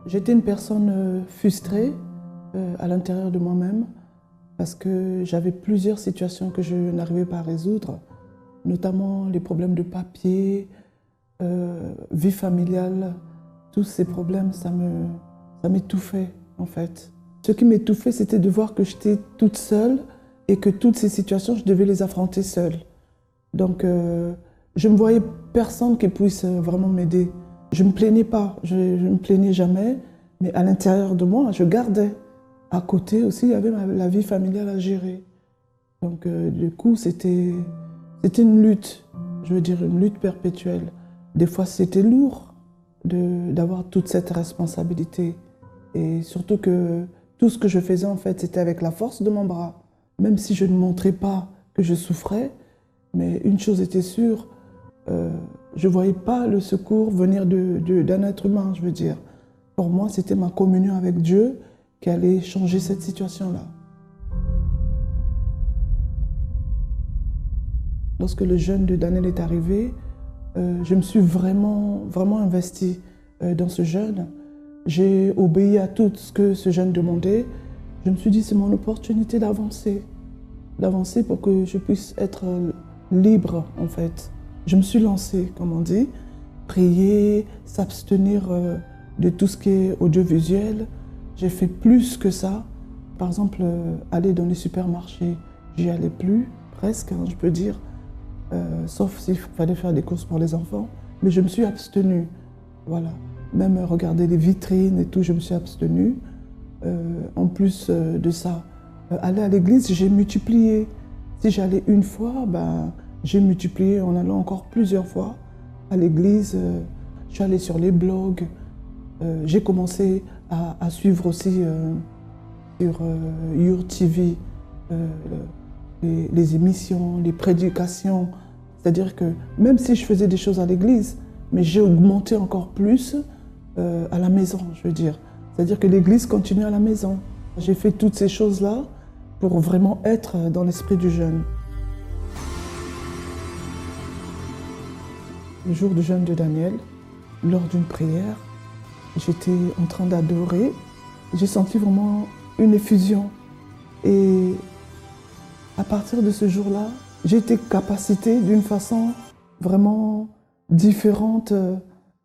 J'étais une personne frustrée à l'intérieur de moi-même parce que j'avais plusieurs situations que je n'arrivais pas à résoudre, notamment les problèmes de papier, vie familiale. Tous ces problèmes, ça m'étouffait en fait. Ce qui m'étouffait, c'était de voir que j'étais toute seule et que toutes ces situations, je devais les affronter seule. Donc, je ne voyais personne qui puisse vraiment m'aider. Je ne me plaignais pas, je ne me plaignais jamais, mais à l'intérieur de moi, je gardais. À côté aussi, il y avait la vie familiale à gérer. Donc, du coup, c'était une lutte, je veux dire une lutte perpétuelle. Des fois, c'était lourd d'avoir toute cette responsabilité. Et surtout que tout ce que je faisais, en fait, c'était avec la force de mon bras. Même si je ne montrais pas que je souffrais, mais une chose était sûre, je ne voyais pas le secours venir d'un être humain, je veux dire. Pour moi, c'était ma communion avec Dieu qui allait changer cette situation-là. Lorsque le jeûne de Daniel est arrivé, je me suis vraiment investie dans ce jeûne. J'ai obéi à tout ce que ce jeûne demandait. Je me suis dit, c'est mon opportunité d'avancer pour que je puisse être libre, en fait. Je me suis lancée, comme on dit, prier, s'abstenir de tout ce qui est audiovisuel. J'ai fait plus que ça. Par exemple, aller dans les supermarchés, j'y allais plus, presque, hein, je peux dire, sauf s'il fallait faire des courses pour les enfants. Mais je me suis abstenue, voilà. Même regarder les vitrines et tout, je me suis abstenue. En plus de ça, aller à l'église, j'ai multiplié. Si j'allais une fois, j'ai multiplié en allant encore plusieurs fois à l'église. Je suis allée sur les blogs. J'ai commencé à suivre aussi sur YourTV les émissions, les prédications. C'est-à-dire que même si je faisais des choses à l'église, mais j'ai augmenté encore plus à la maison, je veux dire. C'est-à-dire que l'église continue à la maison. J'ai fait toutes ces choses-là pour vraiment être dans l'esprit du jeûne. Le jour du jeûne de Daniel, lors d'une prière, j'étais en train d'adorer. J'ai senti vraiment une effusion. Et à partir de ce jour-là, j'ai été capacitée d'une façon vraiment différente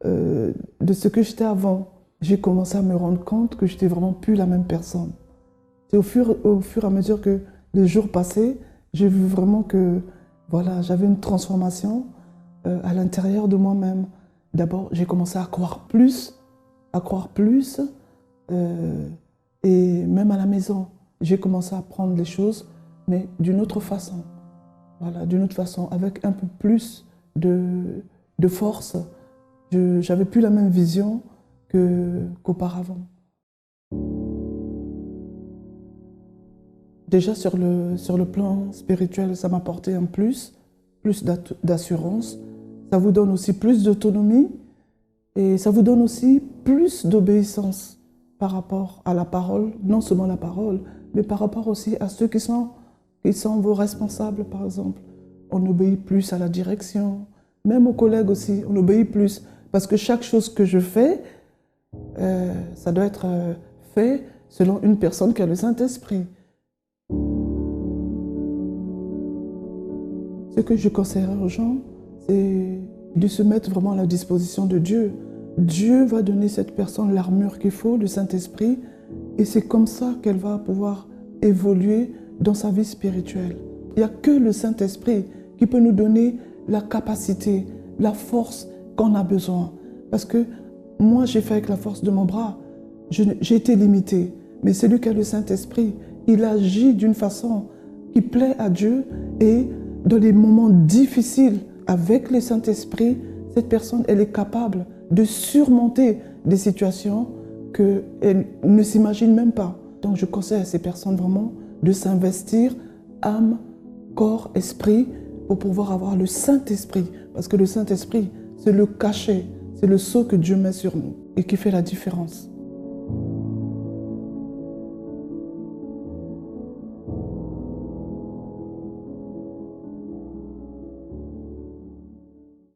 de ce que j'étais avant. J'ai commencé à me rendre compte que je n'étais vraiment plus la même personne. C'est au fur et à mesure que les jours passaient, j'ai vu vraiment que voilà, j'avais une transformation à l'intérieur de moi-même. D'abord, j'ai commencé à croire plus, et même à la maison, j'ai commencé à prendre les choses, mais d'une autre façon. Voilà, d'une autre façon, avec un peu plus de force. Je n'avais plus la même vision qu'auparavant. Déjà sur le plan spirituel, ça m'a apporté un plus d'assurance. Ça vous donne aussi plus d'autonomie et ça vous donne aussi plus d'obéissance par rapport à la parole, non seulement la parole, mais par rapport aussi à ceux qui sont vos responsables, par exemple. On obéit plus à la direction, même aux collègues aussi, on obéit plus. Parce que chaque chose que je fais, ça doit être fait selon une personne qui a le Saint-Esprit. Ce que je conseillerais aux gens, c'est de se mettre vraiment à la disposition de Dieu. Dieu va donner cette personne l'armure qu'il faut, le Saint-Esprit, et c'est comme ça qu'elle va pouvoir évoluer dans sa vie spirituelle. Il n'y a que le Saint-Esprit qui peut nous donner la capacité, la force qu'on a besoin. Parce que moi, j'ai fait avec la force de mon bras. J'ai été limitée. Mais celui qui a le Saint-Esprit, il agit d'une façon qui plaît à Dieu. Et dans les moments difficiles, avec le Saint-Esprit, cette personne, elle est capable de surmonter des situations qu'elle ne s'imagine même pas. Donc je conseille à ces personnes vraiment de s'investir âme, corps, esprit pour pouvoir avoir le Saint-Esprit. Parce que le Saint-Esprit, c'est le cachet, c'est le sceau que Dieu met sur nous et qui fait la différence.